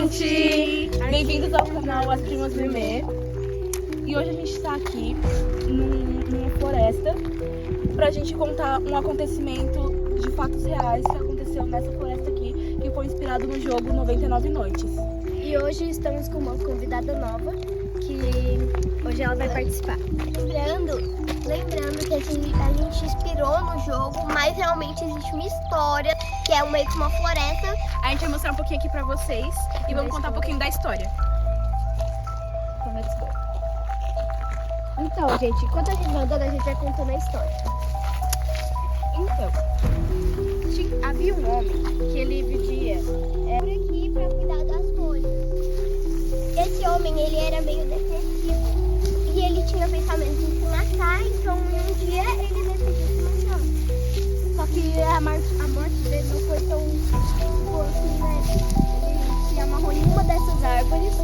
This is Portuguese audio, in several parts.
gente! Bem-vindos ao canal As Primas Mimê. E hoje a gente está aqui numa floresta pra gente contar um acontecimento de fatos reais que aconteceu nessa floresta aqui, que foi inspirado no jogo 99 Noites. E hoje estamos com uma convidada nova, que hoje ela vai participar. Lembrando que a gente inspirou no jogo, mas realmente existe uma história, que é meio que uma floresta. A gente vai mostrar um pouquinho aqui pra vocês e vamos contar um pouquinho da história. Então, let's go. Então, gente, enquanto a gente vai andando, a gente vai contando a história. Então, havia um homem que ele vivia por aqui para cuidar das folhas. Esse homem, ele era meio depressivo e ele tinha pensamento em se matar, então um dia ele decidiu se matar. Só que a morte dele não foi tão boa assim, né? Ele se amarrou em uma dessas árvores,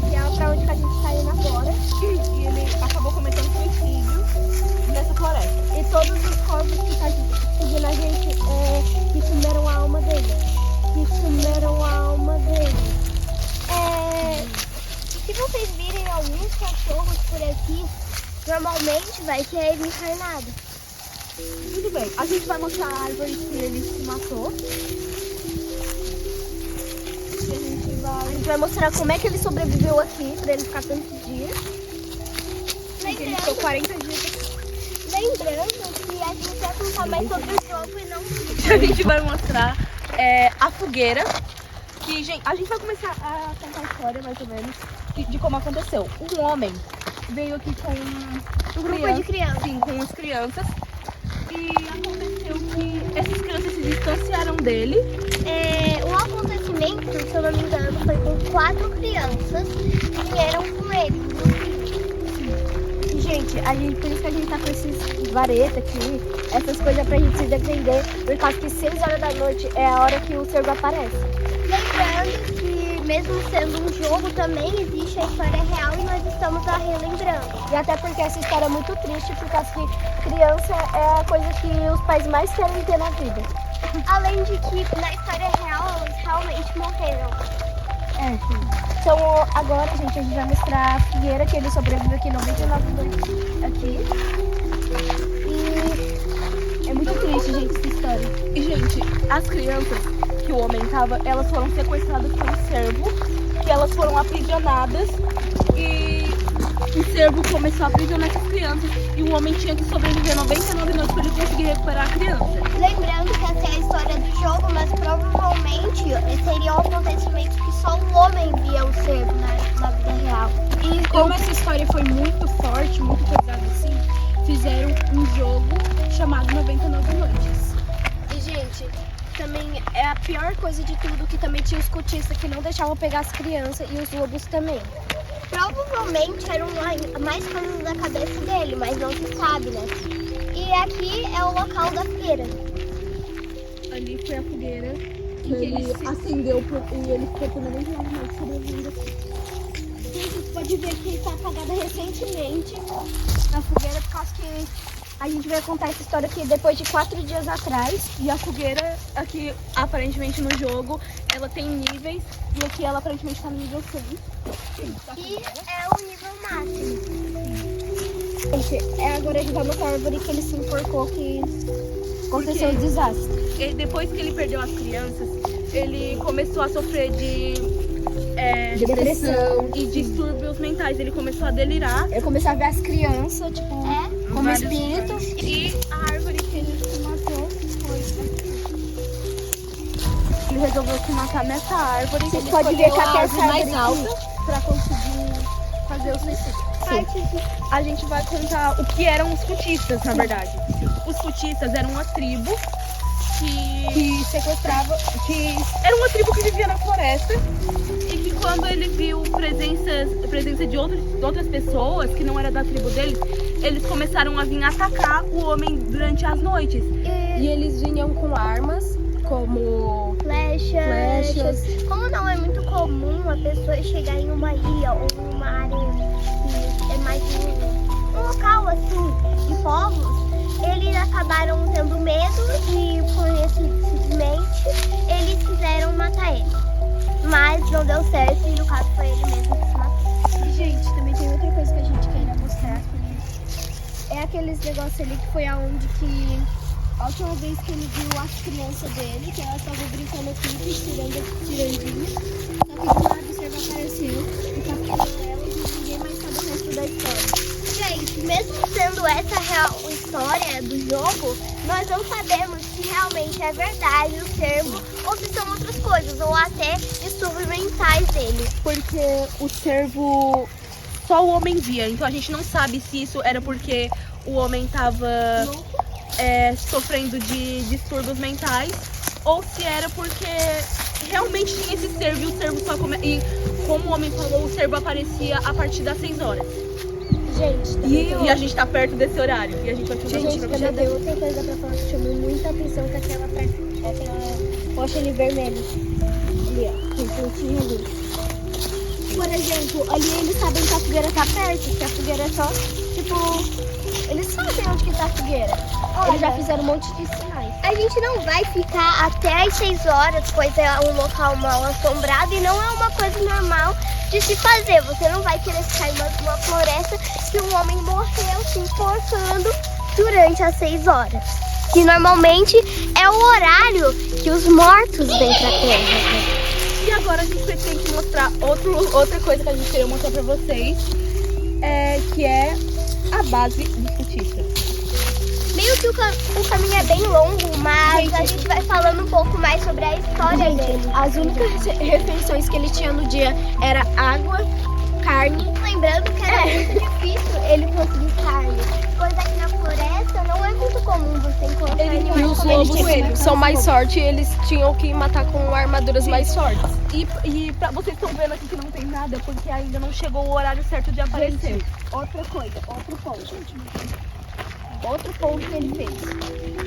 que é pra onde a gente tá indo agora, e ele acabou cometendo suicídio nessa floresta. e todos os corpos que tá seguindo a gente que sumiram a alma dele. Se vocês virem alguns cachorros por aqui, normalmente vai ser ele encarnado. Tudo bem, a gente vai mostrar a árvore que ele se matou. E A gente vai mostrar como é que ele sobreviveu aqui, pra ele ficar tantos dias. ele ficou 40 dias. Lembrando que a gente vai contar mais sobre o jogo e não A gente vai mostrar a fogueira. Que, gente, a gente vai começar a contar a história, mais ou menos, de como aconteceu. Um homem veio aqui com um grupo de crianças. Sim, com as crianças. E aconteceu que essas crianças se distanciaram dele. O acontecimento, se eu não me engano, foi com 4 crianças que vieram com ele. Gente, por isso que a gente tá com esses varetas aqui, essas coisas pra gente se defender, por causa que 6 horas da noite é a hora que o cervo aparece. Lembrando que, mesmo sendo um jogo, também existe a história real e nós estamos a relembrando. E até porque essa história é muito triste, por causa que criança é a coisa que os pais mais querem ter na vida. Além de que, na história real, eles realmente morreram. Então, agora, gente, a gente vai mostrar a fogueira, que ele sobreviveu aqui 99 noites aqui. E é muito triste, gente, essa história. E, gente, as crianças que o homem tava, elas foram sequestradas pelo cervo, que elas foram aprisionadas e o cervo começou a aprisionar essas crianças e o homem tinha que sobreviver 99 noites para ele conseguir recuperar a criança. Lembrando que essa é a história do jogo, mas provavelmente seria um acontecimento que só o homem via o cervo na vida real. E como essa história foi muito forte, muito pesada assim, fizeram um jogo chamado 99 Noites. E, gente, também é a pior coisa de tudo, que também tinha os cultistas que não deixavam pegar as crianças e os lobos também. Provavelmente eram mais coisas da cabeça dele, mas não se sabe, né? E aqui é o local da feira. Ali foi a fogueira que ele acendeu e ele ficou por 99 noites sobrevivendo aqui. Você pode ver que está apagada recentemente na fogueira, por causa que a gente vai contar essa história aqui depois de 4 dias atrás. E a fogueira aqui, aparentemente no jogo, ela tem níveis e aqui ela aparentemente está no nível 6. E é o nível máximo. Gente, agora a gente vai mostrar a árvore que ele se enforcou, que aconteceu um desastre. E depois que ele perdeu as crianças, ele começou a sofrer de depressão e distúrbios mentais. Ele começou a delirar. Eu comecei a ver as crianças, tipo, como espíritos. E a árvore que ele se matou foi aqui. Ele resolveu se matar nessa árvore. Você Ele pode ver escolheu que a até árvore essa mais árvore alta para conseguir fazer o suicídio. A gente vai contar o que eram os cultistas, na verdade. Os cultistas eram uma tribo que sequestrava, que era uma tribo que vivia na floresta e que quando ele viu presença de outras pessoas que não era da tribo deles, eles começaram a vir atacar o homem durante as noites. E eles vinham com armas, como flechas. Como não é muito comum a pessoa chegar em uma ilha ou uma área que é mais um local assim de povos, eles acabaram tendo medo e por simplesmente eles quiseram matar ele. Mas não deu certo e no caso foi ele mesmo que se matou. Gente, também tem outra coisa que a gente queria mostrar. É aqueles negócios ali que foi aonde que a última vez que ele viu as crianças dele, que elas estavam brincando aqui, tirando tirandinho. Só que do nada o servo apareceu e capturou elas e ninguém mais sabe o resto da história. Gente, mesmo sendo essa a real história do jogo, nós não sabemos se realmente é verdade o servo ou se são outras coisas, ou até distúrbios mentais dele. Porque o servo só o homem via, então a gente não sabe se isso era porque o homem tava sofrendo de distúrbios mentais ou se era porque realmente tinha esse servo e o servo só e como o homem falou, o servo aparecia a partir das 6 horas. Gente, E a gente tá perto desse horário e a gente vai fazer Gente, também tem outra coisa pra falar que chamou muita atenção, que é aquela poxa ali vermelha. Ali, ó, tem pontinho ali. Por exemplo, ali eles sabem que a fogueira tá perto, que a fogueira é só, tipo, eles sabem onde que tá a fogueira. Eles já fizeram um monte de sinais. a gente não vai ficar até as 6 horas, pois é um local mal assombrado e não é uma coisa normal de se fazer. Você não vai querer ficar em uma floresta que um homem morreu se enforcando durante as 6 horas. Que normalmente é o horário que os mortos vêm pra terra. E agora a gente tem que mostrar outra coisa que a gente queria mostrar pra vocês, que é a base dos cultistas. Meio que o caminho é bem longo, mas a gente vai falando um pouco mais sobre a história dele. As únicas refeições que ele tinha no dia era água, carne. Lembrando que era muito difícil ele conseguir carne, pois aqui na floresta não é muito comum você encontrar E animais os como lobos ele. são mais sorte e eles tinham que matar com armaduras mais fortes. E pra vocês estão vendo aqui que não tem nada, porque ainda não chegou o horário certo de aparecer. Gente, outra coisa, outro ponto. Outro ponto que ele fez.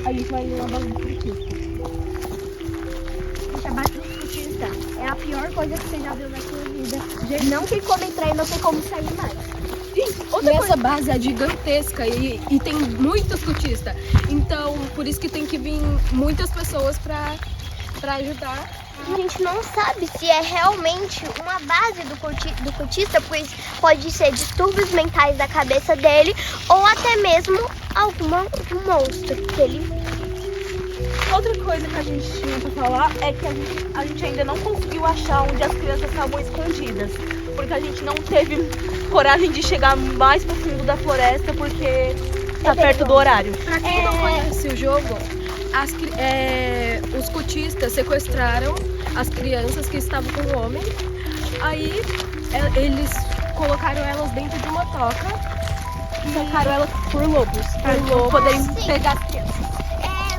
A gente vai ir na base dos cultistas. A base dos cultistas é a pior coisa que você já viu na sua vida. Gente, não tem como entrar e não tem como sair mais. Outra Essa base é gigantesca e tem muitos cultistas. Então, por isso que tem que vir muitas pessoas pra ajudar. A gente não sabe se é realmente uma base do cultista, pois pode ser distúrbios mentais da cabeça dele ou até mesmo algum monstro que ele... Outra coisa que a gente tinha pra falar é que a gente ainda não conseguiu achar onde as crianças estavam escondidas. Porque a gente não teve coragem de chegar mais pro fundo da floresta porque tá perto do horário. Pra quem não conhece o jogo, os cultistas sequestraram as crianças que estavam com o homem. Aí eles colocaram elas dentro de uma toca E trocaram elas por lobos. Pra poderem sim. pegar as crianças.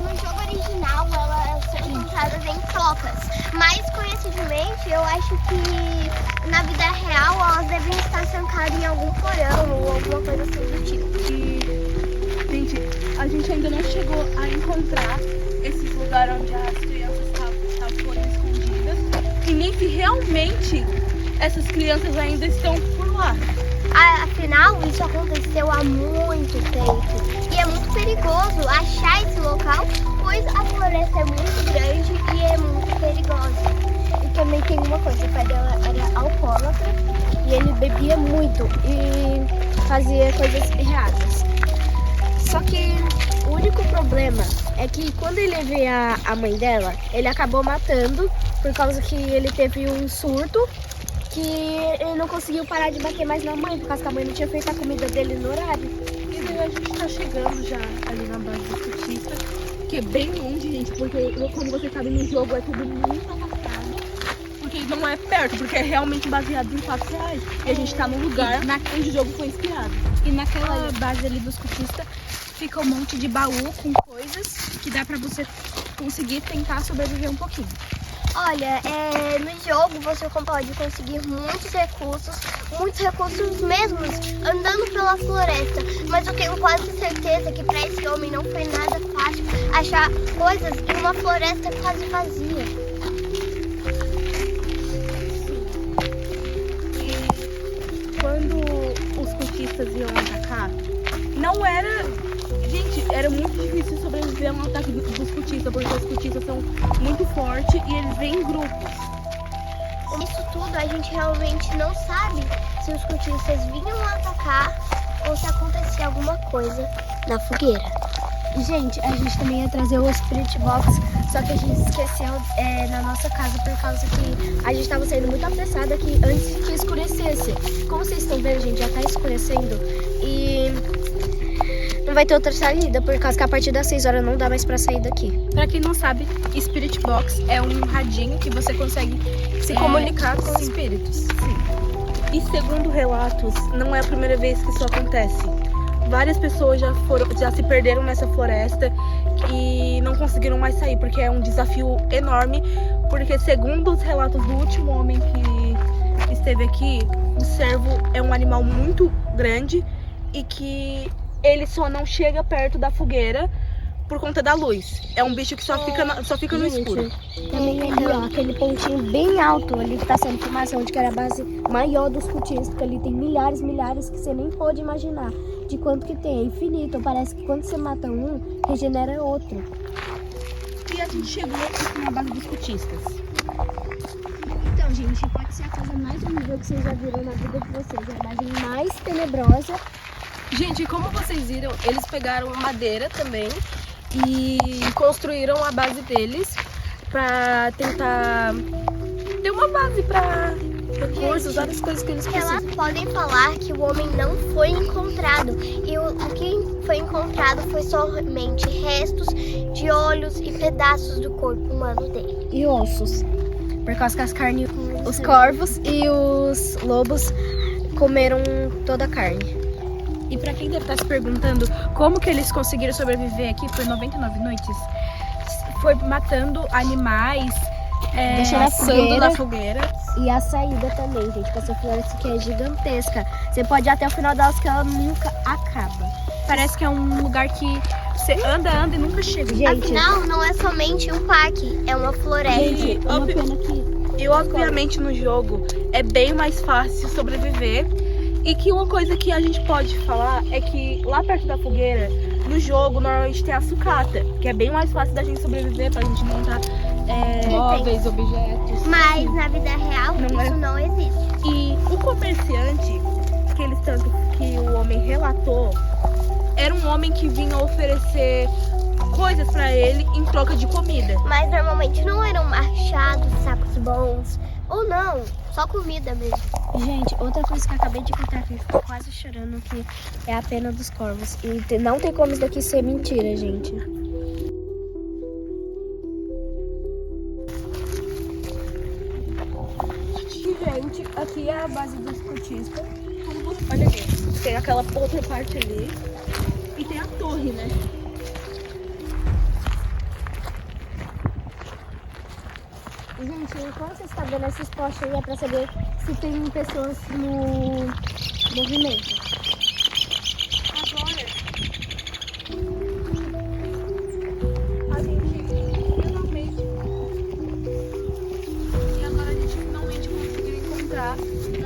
No jogo original elas são encontradas em tocas, mas conhecidamente eu acho que na vida real elas devem estar trancadas em algum porão ou alguma coisa assim do tipo. E, gente, a gente ainda não chegou a encontrar esses lugares onde as crianças foram escondidas. E nem se realmente essas crianças ainda estão por lá. Afinal, isso aconteceu há muito tempo e é muito perigoso achar esse local, pois a floresta é muito grande e é muito perigosa. E também tem uma coisa, o pai dela era alcoólatra e ele bebia muito e fazia coisas erradas. Só que o único problema é que quando ele vê a mãe dela, ele acabou matando por causa que ele teve um surto, que ele não conseguiu parar de bater mais na mãe, por causa que a mãe não tinha feito a comida dele no horário. E daí a gente tá chegando já ali na base do cultista, que é bem longe, gente, porque como você sabe no jogo é tudo muito afastado. Porque não é perto, porque é realmente baseado em fatos reais. E a gente tá no lugar onde o jogo foi inspirado. E naquela base ali dos cultistas fica um monte de baú com coisas que dá pra você conseguir tentar sobreviver um pouquinho. Olha, no jogo você pode conseguir muitos recursos mesmos, andando pela floresta. Mas eu tenho quase certeza que para esse homem não foi nada fácil achar coisas em uma floresta quase vazia. Quando os cultistas iam atacar, não era... Gente, era muito difícil sobreviver a um ataque dos cultistas, porque os cultistas são muito fortes e eles vêm em grupos. Isso tudo a gente realmente não sabe se os cultistas vinham atacar ou se acontecia alguma coisa na fogueira. Gente, a gente também ia trazer o Spirit Box, só que a gente esqueceu na nossa casa por causa que a gente estava saindo muito apressada aqui antes que escurecesse. Como vocês estão vendo, gente, já tá escurecendo e não vai ter outra saída, por causa que a partir das 6 horas não dá mais pra sair daqui. Pra quem não sabe, Spirit Box é um radinho que você consegue se comunicar com espíritos. Sim. E segundo relatos, não é a primeira vez que isso acontece. Várias pessoas já se perderam nessa floresta e não conseguiram mais sair, porque é um desafio enorme. Porque segundo os relatos do último homem que esteve aqui, o cervo é um animal muito grande e que ele só não chega perto da fogueira por conta da luz. É um bicho que só fica no escuro. Também ali, ó, aquele pontinho bem alto ali que tá sendo filmado, onde que era a base maior dos cultistas, porque ali tem milhares que você nem pode imaginar de quanto que tem. É infinito. Parece que quando você mata um, regenera outro. E a gente chegou aqui na base dos cultistas. Então, gente, pode ser a coisa mais horrível que vocês já viram na vida de vocês. É a imagem mais tenebrosa. Gente, como vocês viram, eles pegaram madeira também e construíram a base deles pra tentar ter uma base pra recursos, várias coisas que eles precisam. Elas podem falar que o homem não foi encontrado e o que foi encontrado foi somente restos de olhos e pedaços do corpo humano dele. E ossos. Por causa que as carnes, os corvos e os lobos comeram toda a carne. E pra quem deve estar se perguntando como que eles conseguiram sobreviver aqui por 99 noites, foi matando animais, deixando assando na fogueira. E a saída também, gente, porque essa floresta aqui é gigantesca. Você pode ir até o final delas que ela nunca acaba. Parece que é um lugar que você anda e nunca chega. Gente, Afinal, não é somente um parque, é uma floresta. gente, uma pena que... E obviamente no jogo é bem mais fácil sobreviver. E que uma coisa que a gente pode falar é que lá perto da fogueira, no jogo, normalmente tem a sucata, que é bem mais fácil da gente sobreviver, pra gente montar Móveis, objetos. Mas na vida real, isso não existe. E o comerciante, que o homem relatou, era um homem que vinha oferecer coisas pra ele em troca de comida. Mas normalmente não eram machados, sacos bons, ou não, só comida mesmo. Gente, outra coisa que eu acabei de contar aqui, eu fico quase chorando, que é a pena dos corvos. E não tem como isso daqui ser mentira, gente. Gente, aqui é a base dos cultistas. Olha ali, tem aquela outra parte ali e tem a torre, né? Gente, enquanto você está vendo esses postes aí, é pra saber se tem pessoas no movimento. Agora, a gente finalmente conseguiu encontrar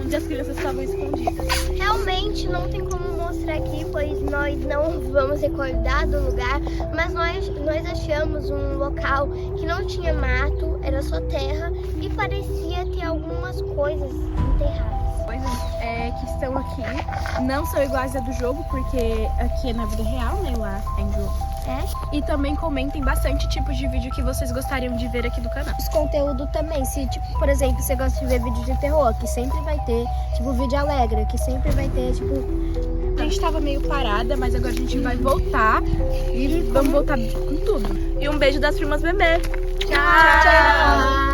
onde as crianças estavam escondidas. Realmente não tem como mostrar aqui, pois nós não vamos recordar do lugar, mas nós achamos um local que não tinha mato, era só terra e parecia ter algumas coisas enterradas. Coisas que estão aqui não são iguais a do jogo, porque aqui é na vida real, né? Lá é em jogo. E também comentem bastante tipos de vídeo que vocês gostariam de ver aqui do canal. Os conteúdos também, se tipo, por exemplo, você gosta de ver vídeo de terror, que sempre vai ter, tipo, vídeo alegre, que sempre vai ter, tipo... A gente tava meio parada, mas agora a gente vai voltar e vamos voltar com tudo. E um beijo das primas bebê. Tchau! Tchau!